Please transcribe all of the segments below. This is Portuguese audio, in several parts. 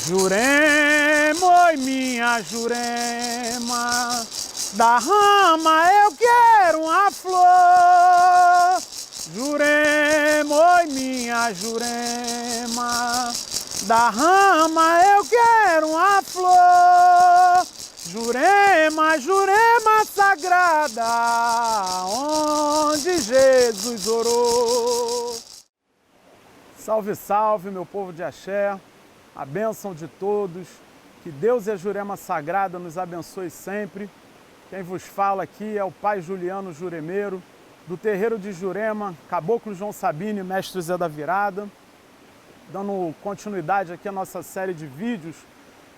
Jurema, oi minha Jurema, da rama eu quero uma flor. Jurema, oi minha Jurema, da rama eu quero uma flor. Jurema, Jurema sagrada, onde Jesus orou. Salve, salve, meu povo de axé, a bênção de todos, que Deus e a Jurema Sagrada nos abençoe sempre. Quem vos fala aqui é o pai Juliano Juremeiro, do terreiro de Jurema, Caboclo João Sabino e Mestre Zé da Virada. Dando continuidade aqui à nossa série de vídeos,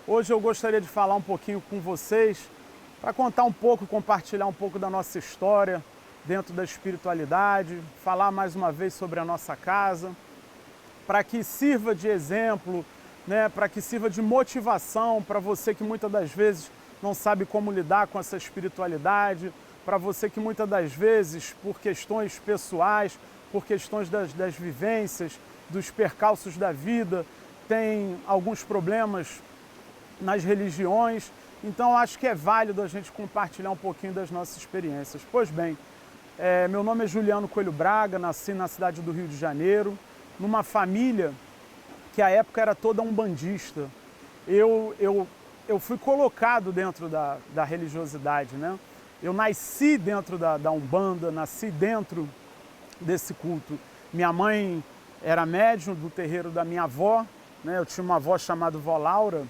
hoje eu gostaria de falar um pouquinho com vocês, para contar um pouco, compartilhar um pouco da nossa história dentro da espiritualidade, falar mais uma vez sobre a nossa casa, para que sirva de exemplo, né, para que sirva de motivação para você que muitas das vezes não sabe como lidar com essa espiritualidade, para você que muitas das vezes, por questões pessoais, por questões das vivências, dos percalços da vida, tem alguns problemas nas religiões. Então acho que é válido a gente compartilhar um pouquinho das nossas experiências. Pois bem, meu nome é Juliano Coelho Braga, nasci na cidade do Rio de Janeiro, numa família que à época era toda umbandista. Eu fui colocado dentro da religiosidade, né? Eu nasci dentro da Umbanda, nasci dentro desse culto. Minha mãe era médium do terreiro da minha avó, né? Eu tinha uma avó chamada Vó Laura,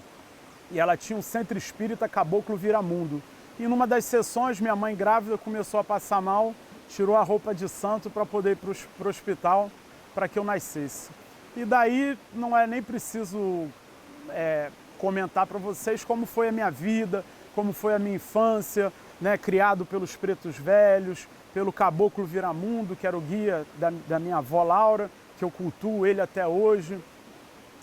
e ela tinha um centro espírita Caboclo Viramundo. E numa das sessões, minha mãe grávida começou a passar mal, tirou a roupa de santo para poder ir para o hospital, para que eu nascesse. E daí não é nem preciso comentar para vocês como foi a minha vida, como foi a minha infância, né, criado pelos pretos velhos, pelo Caboclo Viramundo, que era o guia da minha avó Laura, que eu cultuo ele até hoje.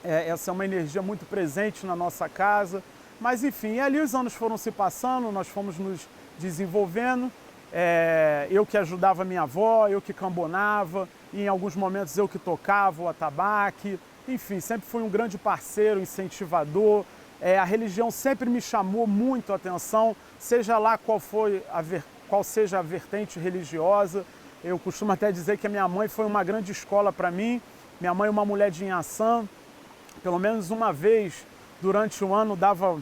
Essa é uma energia muito presente na nossa casa. Mas enfim, ali os anos foram se passando, nós fomos nos desenvolvendo. Eu que ajudava minha avó, eu que cambonava, e em alguns momentos eu que tocava o atabaque. Enfim, sempre fui um grande parceiro, incentivador. A religião sempre me chamou muito a atenção, seja lá qual seja a vertente religiosa. Eu costumo até dizer que a minha mãe foi uma grande escola para mim. Minha mãe é uma mulher de Inhaçã. Pelo menos uma vez durante o ano dava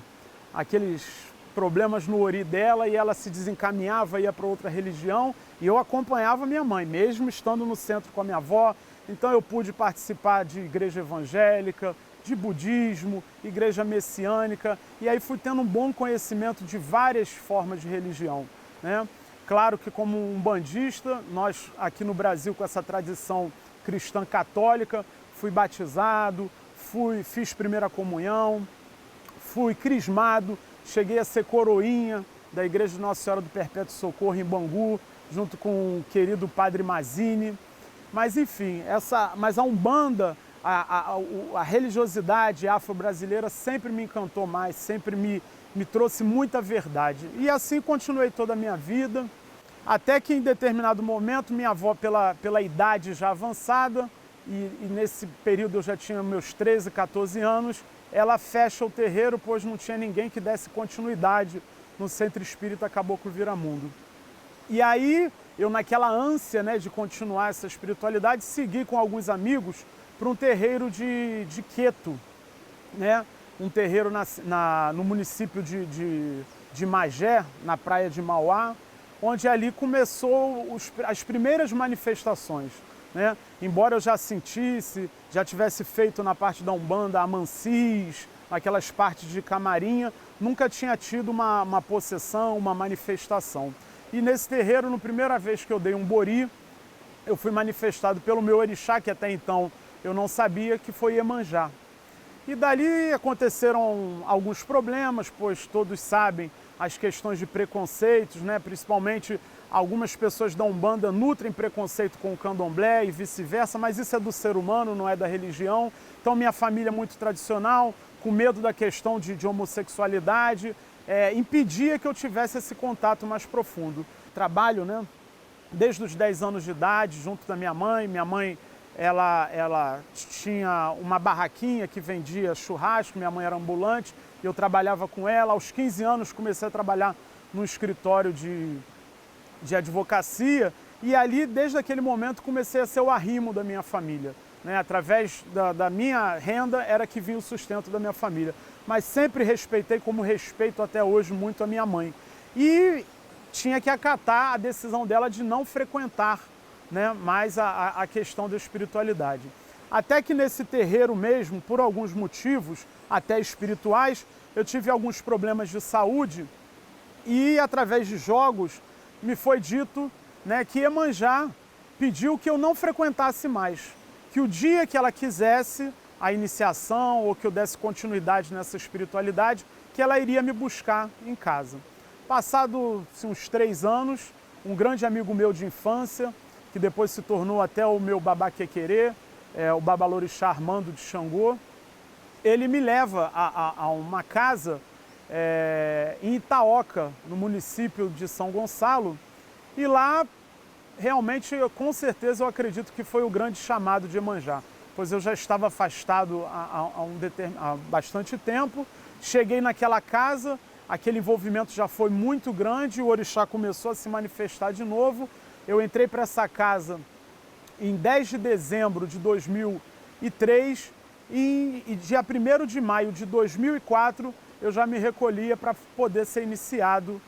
aqueles problemas no ori dela e ela se desencaminhava, ia para outra religião, e eu acompanhava minha mãe, mesmo estando no centro com a minha avó. Então eu pude participar de igreja evangélica, de budismo, igreja messiânica, e aí fui tendo um bom conhecimento de várias formas de religião, né? Claro que como umbandista, nós aqui no Brasil com essa tradição cristã católica, fui batizado, fiz primeira comunhão, fui crismado, cheguei a ser coroinha da Igreja de Nossa Senhora do Perpétuo Socorro em Bangu, junto com o querido Padre Mazini. Mas enfim, mas a Umbanda, a religiosidade afro-brasileira sempre me encantou mais, sempre me trouxe muita verdade. E assim continuei toda a minha vida, até que em determinado momento minha avó, pela idade já avançada, e nesse período eu já tinha meus 13, 14 anos, ela fecha o terreiro, pois não tinha ninguém que desse continuidade no Centro Espírita Caboclo Viramundo. E aí, eu naquela ânsia, né, de continuar essa espiritualidade, segui com alguns amigos para um terreiro de Queto, né? Um terreiro no município de Magé, na praia de Mauá, onde ali começou as primeiras manifestações, né? Embora eu já sentisse, já tivesse feito na parte da Umbanda amancis, aquelas partes de camarinha, nunca tinha tido uma possessão, uma manifestação. E nesse terreiro, na primeira vez que eu dei um bori, eu fui manifestado pelo meu orixá, que até então eu não sabia, que foi Iemanjá. E dali aconteceram alguns problemas, pois todos sabem as questões de preconceitos, né? Principalmente algumas pessoas da Umbanda nutrem preconceito com o Candomblé e vice-versa, mas isso é do ser humano, não é da religião. Então minha família é muito tradicional, com medo da questão de homossexualidade, impedia que eu tivesse esse contato mais profundo. Trabalho, né, desde os 10 anos de idade, junto da minha mãe ela tinha uma barraquinha que vendia churrasco, minha mãe era ambulante, eu trabalhava com ela. Aos 15 anos comecei a trabalhar no escritório de advocacia e ali, desde aquele momento, comecei a ser o arrimo da minha família. Né? Através da minha renda era que vinha o sustento da minha família. Mas sempre respeitei, como respeito até hoje, muito a minha mãe. E tinha que acatar a decisão dela de não frequentar, né, mais a questão da espiritualidade. Até que nesse terreiro mesmo, por alguns motivos, até espirituais, eu tive alguns problemas de saúde e através de jogos me foi dito, né, que Iemanjá pediu que eu não frequentasse mais, que o dia que ela quisesse a iniciação ou que eu desse continuidade nessa espiritualidade, que ela iria me buscar em casa. Passado uns 3 anos, um grande amigo meu de infância, que depois se tornou até o meu babá quequerê, o Babalorixá Armando de Xangô, ele me leva a uma casa em Itaoca, no município de São Gonçalo, e lá realmente, com certeza, eu acredito que foi o grande chamado de Iemanjá, pois eu já estava afastado há bastante tempo, cheguei naquela casa, aquele envolvimento já foi muito grande, o orixá começou a se manifestar de novo. Eu entrei para essa casa em 10 de dezembro de 2003 e dia 1º de maio de 2004 eu já me recolhia para poder ser iniciado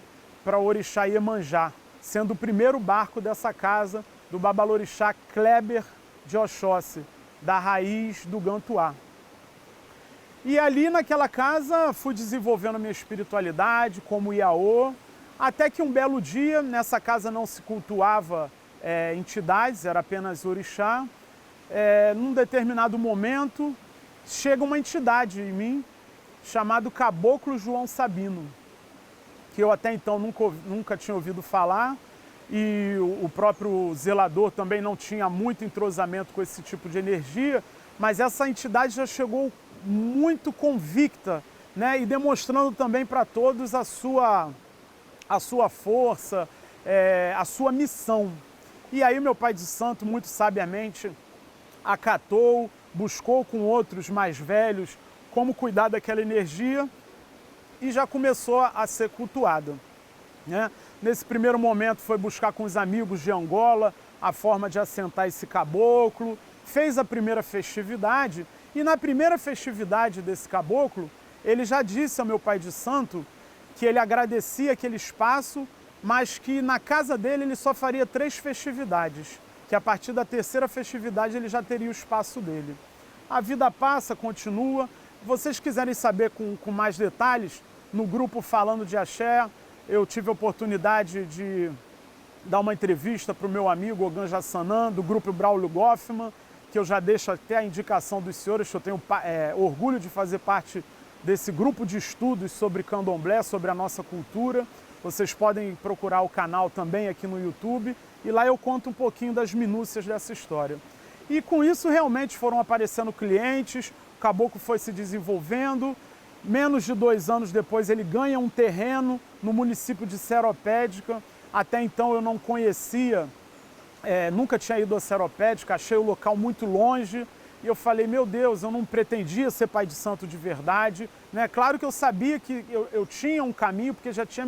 para o orixá Iemanjá, sendo o primeiro barco dessa casa do Babalorixá Kleber de Oxóssi, da raiz do Gantuá. E ali naquela casa fui desenvolvendo a minha espiritualidade como Iaô, até que um belo dia, nessa casa não se cultuava entidades, era apenas orixá. Num determinado momento, chega uma entidade em mim, chamado Caboclo João Sabino, que eu até então nunca tinha ouvido falar, e o próprio zelador também não tinha muito entrosamento com esse tipo de energia, mas essa entidade já chegou muito convicta, né, e demonstrando também para todos a sua força, a sua missão. E aí meu pai de santo, muito sabiamente, acatou, buscou com outros mais velhos como cuidar daquela energia e já começou a ser cultuada, né? Nesse primeiro momento foi buscar com os amigos de Angola a forma de assentar esse caboclo, fez a primeira festividade e na primeira festividade desse caboclo, ele já disse ao meu pai de santo que ele agradecia aquele espaço, mas que na casa dele ele só faria 3 festividades, que a partir da 3ª festividade ele já teria o espaço dele. A vida passa, continua. Vocês quiserem saber com mais detalhes, no grupo Falando de Axé, eu tive a oportunidade de dar uma entrevista para o meu amigo Ogan Jassanã, do grupo Braulio Goffman, que eu já deixo até a indicação dos senhores, que eu tenho orgulho de fazer parte desse grupo de estudos sobre candomblé, sobre a nossa cultura. Vocês podem procurar o canal também aqui no YouTube, e lá eu conto um pouquinho das minúcias dessa história. E com isso realmente foram aparecendo clientes, o caboclo foi se desenvolvendo. Menos de 2 anos depois ele ganha um terreno no município de Seropédica. Até então eu não conhecia, nunca tinha ido a Seropédica, achei o local muito longe. E eu falei, meu Deus, eu não pretendia ser pai de santo de verdade, né? Claro que eu sabia que eu tinha um caminho, porque já tinha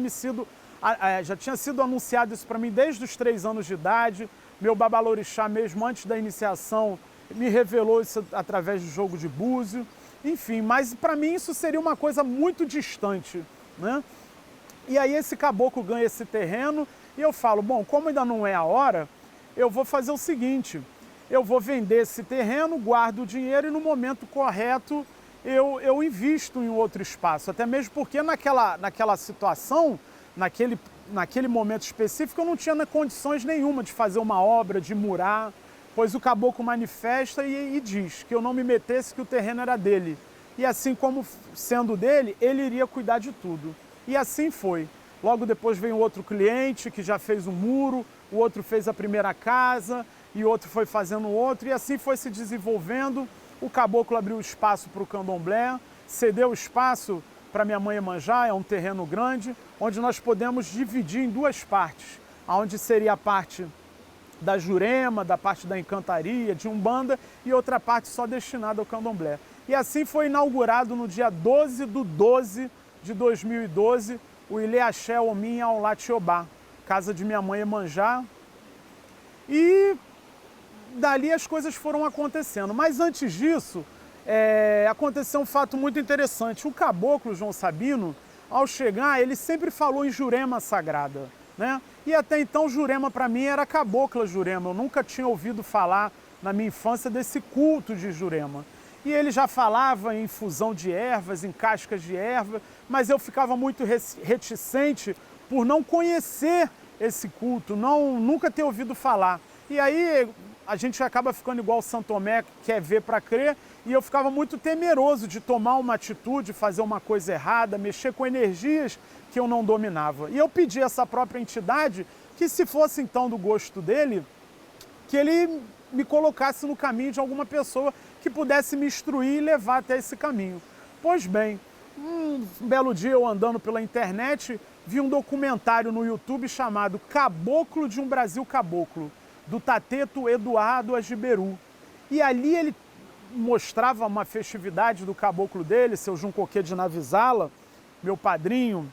sido anunciado isso para mim desde os 3 anos de idade. Meu babalorixá mesmo, antes da iniciação, me revelou isso através do jogo de búzio. Enfim, mas para mim isso seria uma coisa muito distante, né? E aí esse caboclo ganha esse terreno e eu falo, bom, como ainda não é a hora, eu vou fazer o seguinte, eu vou vender esse terreno, guardo o dinheiro e no momento correto eu invisto em outro espaço. Até mesmo porque naquela situação, naquele momento específico, eu não tinha condições nenhuma de fazer uma obra, de murar, pois o caboclo manifesta e diz que eu não me metesse, que o terreno era dele. E assim como sendo dele, ele iria cuidar de tudo. E assim foi. Logo depois veio outro cliente que já fez um muro, o outro fez a primeira casa, e outro foi fazendo outro, e assim foi se desenvolvendo. O caboclo abriu espaço para o candomblé, cedeu espaço para minha mãe Iemanjá, é um terreno grande, onde nós podemos dividir em 2 partes, onde seria a parte da Jurema, da parte da encantaria, de Umbanda, e outra parte só destinada ao candomblé. E assim foi inaugurado no dia 12/12 de 2012 o Ilê Axé Omim Aulá Tiobá, casa de minha mãe Iemanjá. E dali as coisas foram acontecendo. Mas antes disso, aconteceu um fato muito interessante. O caboclo João Sabino, ao chegar, ele sempre falou em Jurema Sagrada, né? E até então Jurema para mim era cabocla Jurema. Eu nunca tinha ouvido falar na minha infância desse culto de Jurema. E ele já falava em infusão de ervas, em cascas de erva, mas eu ficava muito reticente por não conhecer esse culto, nunca ter ouvido falar. E aí a gente acaba ficando igual Santo Tomé, quer ver para crer, e eu ficava muito temeroso de tomar uma atitude, fazer uma coisa errada, mexer com energias que eu não dominava. E eu pedi a essa própria entidade que, se fosse então do gosto dele, que ele me colocasse no caminho de alguma pessoa que pudesse me instruir e levar até esse caminho. Pois bem, um belo dia eu andando pela internet, vi um documentário no YouTube chamado Caboclo de um Brasil Caboclo, do Tateto Eduardo Agiberu. E ali ele mostrava uma festividade do caboclo dele, seu Juncoquê de Navisala, meu padrinho,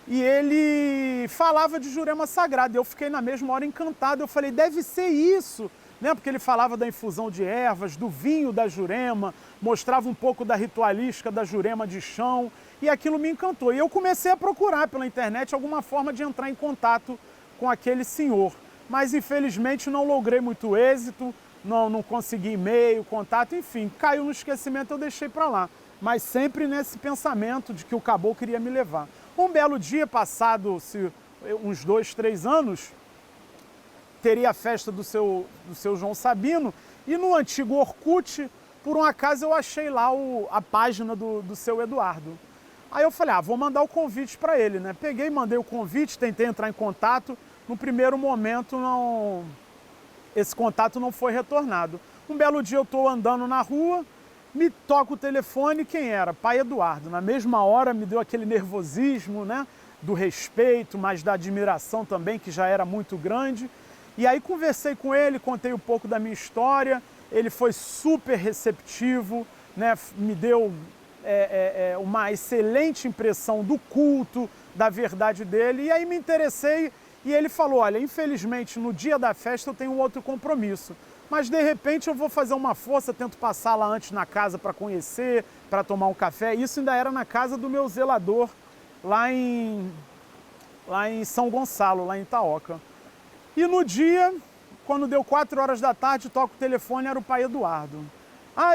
e ele falava de Jurema Sagrada. Eu fiquei na mesma hora encantado, eu falei, deve ser isso, né? Porque ele falava da infusão de ervas, do vinho da Jurema, mostrava um pouco da ritualística da Jurema de chão, e aquilo me encantou. E eu comecei a procurar pela internet alguma forma de entrar em contato com aquele senhor. Mas infelizmente não logrei muito êxito, não consegui e-mail, contato, enfim, caiu no esquecimento, eu deixei para lá. Mas sempre nesse pensamento de que o caboclo iria me levar. Um belo dia, passado uns 2, 3 anos, teria a festa do seu João Sabino, e no antigo Orkut, por um acaso eu achei lá a página do seu Eduardo. Aí eu falei, vou mandar o convite para ele, né? Peguei, mandei o convite, tentei entrar em contato. No primeiro momento, esse contato não foi retornado. Um belo dia eu estou andando na rua, me toca o telefone, quem era? Pai Eduardo. Na mesma hora me deu aquele nervosismo, né? Do respeito, mas da admiração também, que já era muito grande. E aí conversei com ele, contei um pouco da minha história, ele foi super receptivo, né? Me deu uma excelente impressão do culto, da verdade dele, e aí me interessei. E ele falou, olha, infelizmente no dia da festa eu tenho um outro compromisso, mas de repente eu vou fazer uma força, tento passar lá antes na casa para conhecer, para tomar um café. Isso ainda era na casa do meu zelador, lá em São Gonçalo, lá em Itaoca. E no dia, quando deu 4 horas da tarde, toca o telefone, era o Pai Eduardo.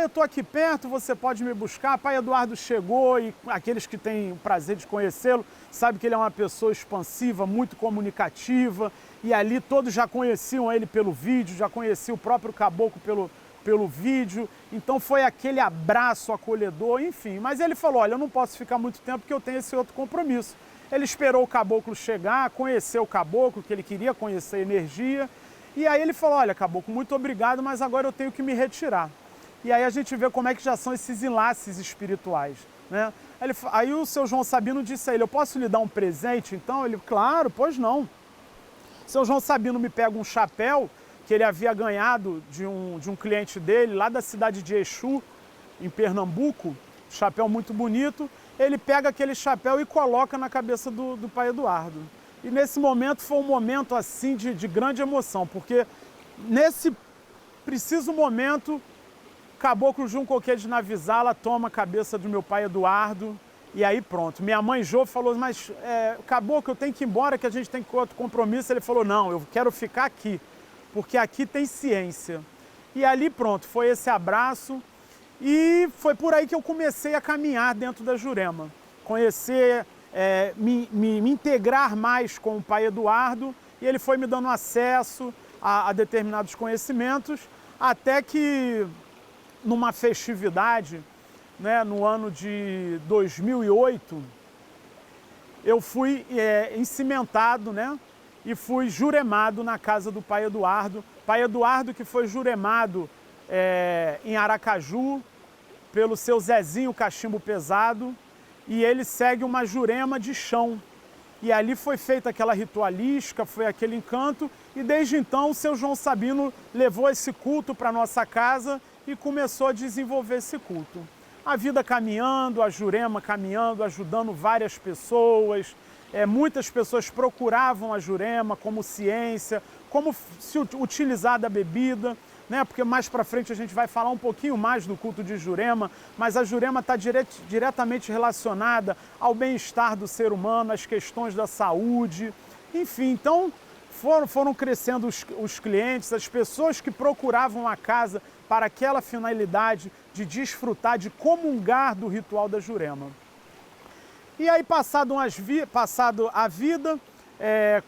Eu estou aqui perto, você pode me buscar? Pai Eduardo chegou, e aqueles que têm o prazer de conhecê-lo sabem que ele é uma pessoa expansiva, muito comunicativa, e ali todos já conheciam ele pelo vídeo, já conheciam o próprio caboclo pelo vídeo, então foi aquele abraço acolhedor, enfim. Mas ele falou, olha, eu não posso ficar muito tempo porque eu tenho esse outro compromisso. Ele esperou o caboclo chegar, conheceu o caboclo, que ele queria conhecer a energia, e aí ele falou, olha, caboclo, muito obrigado, mas agora eu tenho que me retirar. E aí a gente vê como é que já são esses enlaces espirituais, né? Aí o seu João Sabino disse a ele, eu posso lhe dar um presente? Então ele, claro, pois não. O seu João Sabino me pega um chapéu que ele havia ganhado de um cliente dele, lá da cidade de Exu, em Pernambuco, chapéu muito bonito. Ele pega aquele chapéu e coloca na cabeça do Pai Eduardo. E nesse momento foi um momento assim de grande emoção, porque nesse preciso momento, Caboclo Juncoquê de Navisala toma a cabeça do meu pai Eduardo, e aí pronto. Minha mãe Jô falou, mas Caboclo, eu tenho que ir embora, que a gente tem outro compromisso. Ele falou, não, eu quero ficar aqui, porque aqui tem ciência. E ali pronto, foi esse abraço, e foi por aí que eu comecei a caminhar dentro da Jurema. Conhecer, me integrar mais com o pai Eduardo, e ele foi me dando acesso a determinados conhecimentos, até que numa festividade, né, no ano de 2008, eu fui encimentado, né, e fui juremado na casa do Pai Eduardo. Pai Eduardo que foi juremado em Aracaju pelo seu Zezinho Cachimbo Pesado, e ele segue uma jurema de chão. e ali foi feita aquela ritualística, foi aquele encanto, e desde então o seu João Sabino levou esse culto para a nossa casa e começou a desenvolver esse culto. A vida caminhando, a Jurema caminhando, ajudando várias pessoas, muitas pessoas procuravam a Jurema como ciência, como se utilizar da bebida, né? Porque mais para frente a gente vai falar um pouquinho mais do culto de Jurema, mas a Jurema está diretamente relacionada ao bem-estar do ser humano, às questões da saúde, enfim. Então foram crescendo os clientes, as pessoas que procuravam a casa para aquela finalidade de desfrutar, de comungar do ritual da Jurema. E aí, passado a vida,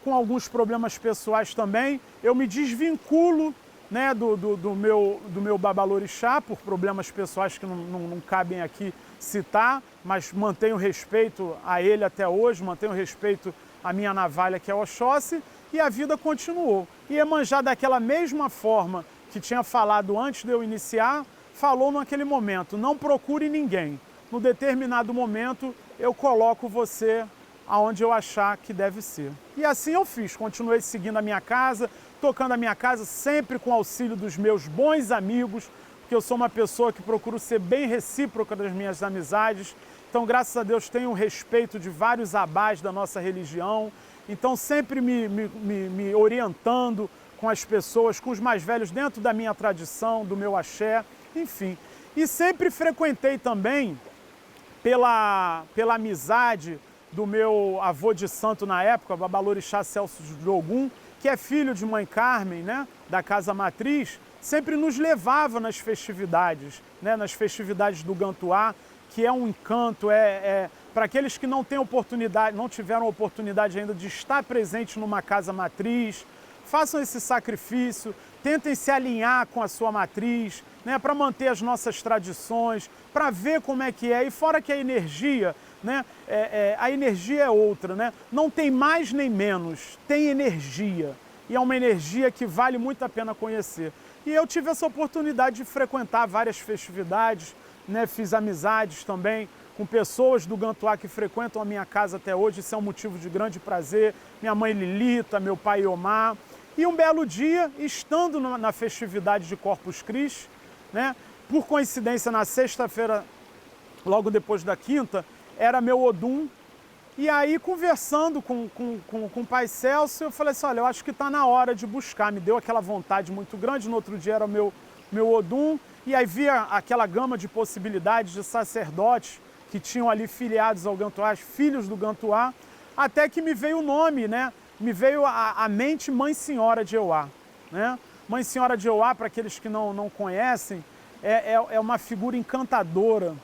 com alguns problemas pessoais também, eu me desvinculo, né, do meu babalorixá, por problemas pessoais que não cabem aqui citar, mas mantenho respeito a ele até hoje, mantenho respeito à minha navalha, que é Oxóssi, e a vida continuou. E Iemanjá, daquela mesma forma que tinha falado antes de eu iniciar, falou naquele momento: não procure ninguém. No determinado momento, eu coloco você aonde eu achar que deve ser. E assim eu fiz, continuei seguindo a minha casa, tocando a minha casa, sempre com o auxílio dos meus bons amigos, porque eu sou uma pessoa que procuro ser bem recíproca das minhas amizades. Então, graças a Deus, tenho o respeito de vários abás da nossa religião. Então, sempre me orientando com as pessoas, com os mais velhos, dentro da minha tradição, do meu axé, enfim. E sempre frequentei também, pela amizade do meu avô de santo na época, babalorixá Celso de Ogum, que é filho de mãe Carmen, né, da casa matriz, sempre nos levava nas festividades, né, nas festividades do Gantuá, que é um encanto, para aqueles que não têm oportunidade, não tiveram oportunidade ainda de estar presente numa casa matriz, façam esse sacrifício, tentem se alinhar com a sua matriz, né, para manter as nossas tradições, para ver como é que é. E fora que a energia, né, a energia é outra, né? Não tem mais nem menos, tem energia. E é uma energia que vale muito a pena conhecer. E eu tive essa oportunidade de frequentar várias festividades, né, fiz amizades também com pessoas do Gantuá que frequentam a minha casa até hoje, isso é um motivo de grande prazer. Minha mãe Lilita, meu pai Iomar. E um belo dia, estando na festividade de Corpus Christi, né, por coincidência na sexta-feira, logo depois da quinta, era meu Odum. E aí, conversando com o pai Celso, eu falei assim: olha, eu acho que está na hora de buscar. Me deu aquela vontade muito grande. No outro dia era meu Odum. E aí via aquela gama de possibilidades de sacerdotes que tinham ali filiados ao Gantuá, filhos do Gantuá, até que me veio o nome, né? Me veio à mente Mãe Senhora de Euá, né? Mãe Senhora de Euá, para aqueles que não conhecem, é uma figura encantadora.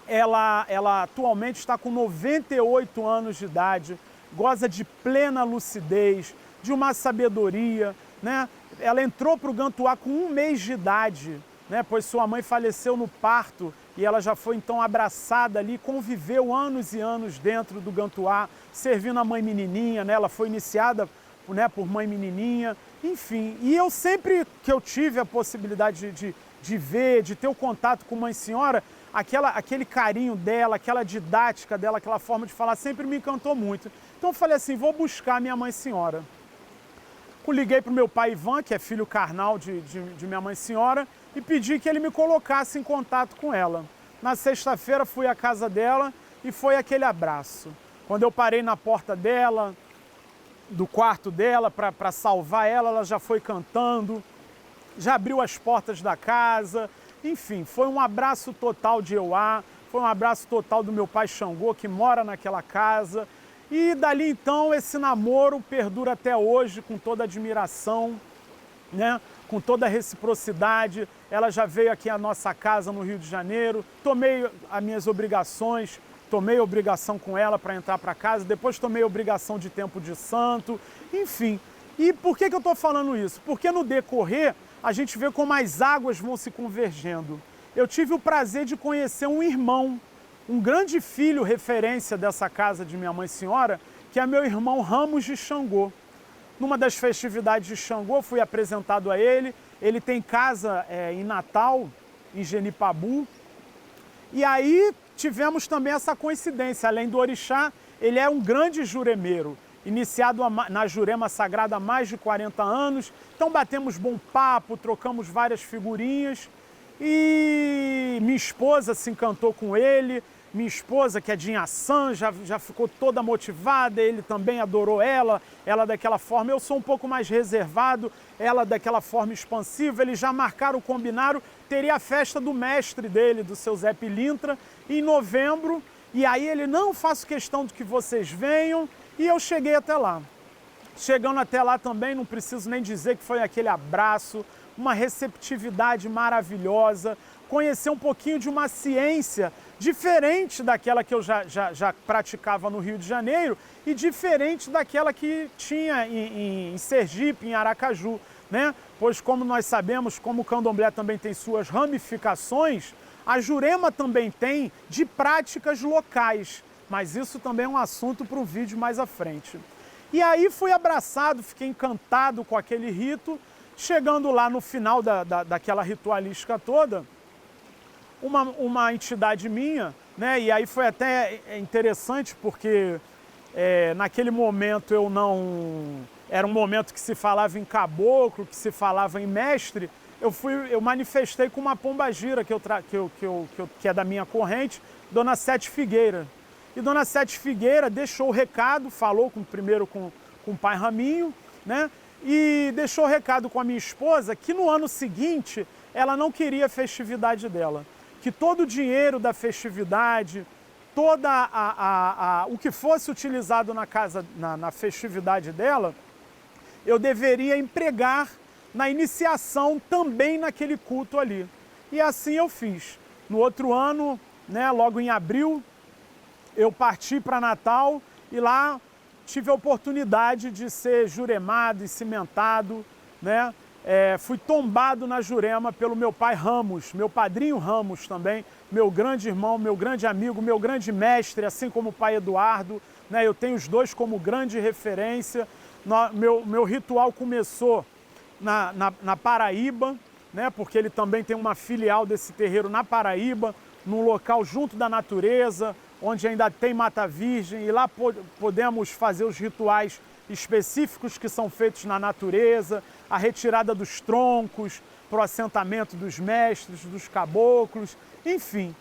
Ela atualmente está com 98 anos de idade, goza de plena lucidez, de uma sabedoria, né? Ela entrou para o Gantuá com 1 mês de idade, né? Pois sua mãe faleceu no parto e ela já foi então abraçada ali, conviveu anos e anos dentro do Gantuá, servindo a mãe menininha, né? Ela foi iniciada, né, por mãe menininha, enfim. E eu sempre que eu tive a possibilidade de ver, de ter o contato com Mãe Senhora, aquele carinho dela, aquela didática dela, aquela forma de falar, sempre me encantou muito. Então eu falei assim: vou buscar minha Mãe Senhora. Liguei para o meu pai Ivan, que é filho carnal de minha Mãe Senhora, e pedi que ele me colocasse em contato com ela. Na sexta-feira fui à casa dela e foi aquele abraço. Quando eu parei na porta dela, do quarto dela, para salvar ela, ela já foi cantando, já abriu as portas da casa. Enfim, foi um abraço total de Euá, foi um abraço total do meu pai Xangô, que mora naquela casa. E dali então esse namoro perdura até hoje, com toda admiração, né? Com toda a reciprocidade. Ela já veio aqui à nossa casa no Rio de Janeiro, tomei as minhas obrigações, tomei obrigação com ela para entrar para casa, depois tomei obrigação de tempo de santo, enfim. E por que eu estou falando isso? Porque no decorrer a gente vê como as águas vão se convergendo. Eu tive o prazer de conhecer um irmão, um grande filho referência dessa casa de minha Mãe Senhora, que é meu irmão Ramos de Xangô. Numa das festividades de Xangô, fui apresentado a ele. Ele tem casa em Natal, em Genipabu. E aí tivemos também essa coincidência. Além do orixá, ele é um grande juremeiro, iniciado na Jurema Sagrada há mais de 40 anos. Então batemos bom papo, trocamos várias figurinhas e minha esposa se encantou com ele. Minha esposa, que é de Inhaçã, já ficou toda motivada, ele também adorou ela daquela forma. Eu sou um pouco mais reservado, ela daquela forma expansiva. Eles já marcaram, combinaram, teria a festa do mestre dele, do seu Zé Pilintra, em novembro. E aí ele, não, faço questão de que vocês venham, e eu cheguei até lá. Chegando até lá também, não preciso nem dizer que foi aquele abraço, uma receptividade maravilhosa, conhecer um pouquinho de uma ciência diferente daquela que eu já praticava no Rio de Janeiro e diferente daquela que tinha em Sergipe, em Aracaju, né? Pois como nós sabemos, como o candomblé também tem suas ramificações, a Jurema também tem de práticas locais, mas isso também é um assunto para um vídeo mais à frente. E aí fui abraçado, fiquei encantado com aquele rito. Chegando lá no final daquela ritualística toda, uma entidade minha, né? E aí foi até interessante porque naquele momento eu não... Era um momento que se falava em caboclo, que se falava em mestre. Eu manifestei com uma pombagira que é da minha corrente, Dona Sete Figueira. E Dona Sete Figueira deixou o recado, falou primeiro com o pai Raminho, né? E deixou o recado com a minha esposa que no ano seguinte ela não queria a festividade dela. Que todo o dinheiro da festividade, o que fosse utilizado na festividade dela, eu deveria empregar na iniciação também naquele culto ali. E assim eu fiz. No outro ano, né, logo em abril, eu parti para Natal e lá tive a oportunidade de ser juremado e cimentado, né? Fui tombado na Jurema pelo meu pai Ramos, meu padrinho Ramos também, meu grande irmão, meu grande amigo, meu grande mestre, assim como o pai Eduardo, né? Eu tenho os dois como grande referência. Meu ritual começou na Paraíba, né? Porque ele também tem uma filial desse terreiro na Paraíba, num local junto da natureza, onde ainda tem mata virgem, e lá podemos fazer os rituais específicos que são feitos na natureza, a retirada dos troncos, para o assentamento dos mestres, dos caboclos, enfim.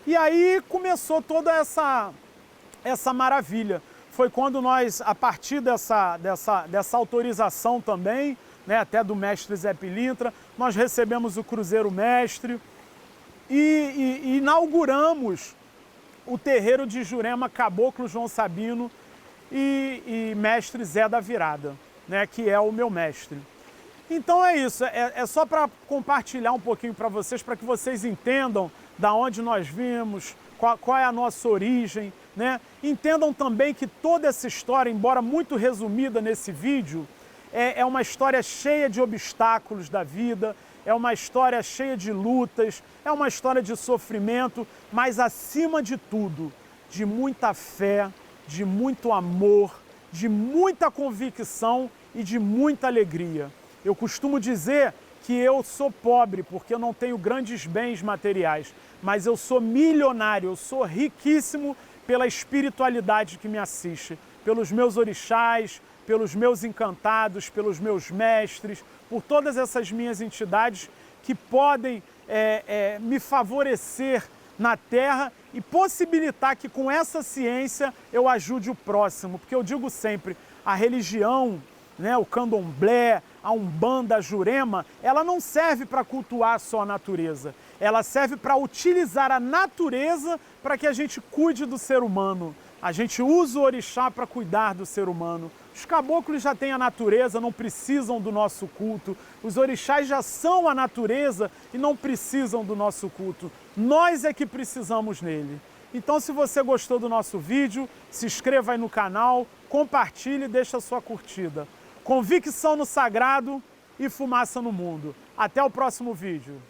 E aí começou toda essa maravilha. Foi quando nós, a partir dessa autorização também, né, até do mestre Zé Pilintra, nós recebemos o Cruzeiro Mestre e inauguramos o terreiro de Jurema Caboclo João Sabino e mestre Zé da Virada, né, que é o meu mestre. Então é isso, é só para compartilhar um pouquinho para vocês vocês entendam da onde nós vimos, qual é a nossa origem, né? Entendam também que toda essa história, embora muito resumida nesse vídeo, é uma história cheia de obstáculos da vida, é uma história cheia de lutas, é uma história de sofrimento, mas acima de tudo, de muita fé, de muito amor, de muita convicção e de muita alegria. Eu costumo dizer que eu sou pobre porque eu não tenho grandes bens materiais, mas eu sou milionário, eu sou riquíssimo pela espiritualidade que me assiste, pelos meus orixás, pelos meus encantados, pelos meus mestres, por todas essas minhas entidades que podem me favorecer na Terra e possibilitar que com essa ciência eu ajude o próximo. Porque eu digo sempre, a religião, né, o candomblé, a umbanda, a jurema, ela não serve para cultuar só a natureza. Ela serve para utilizar a natureza para que a gente cuide do ser humano. A gente usa o orixá para cuidar do ser humano. Os caboclos já têm a natureza, não precisam do nosso culto. Os orixás já são a natureza e não precisam do nosso culto. Nós é que precisamos nele. Então, se você gostou do nosso vídeo, se inscreva aí no canal, compartilhe e deixe a sua curtida. Convicção no sagrado e fumaça no mundo. Até o próximo vídeo.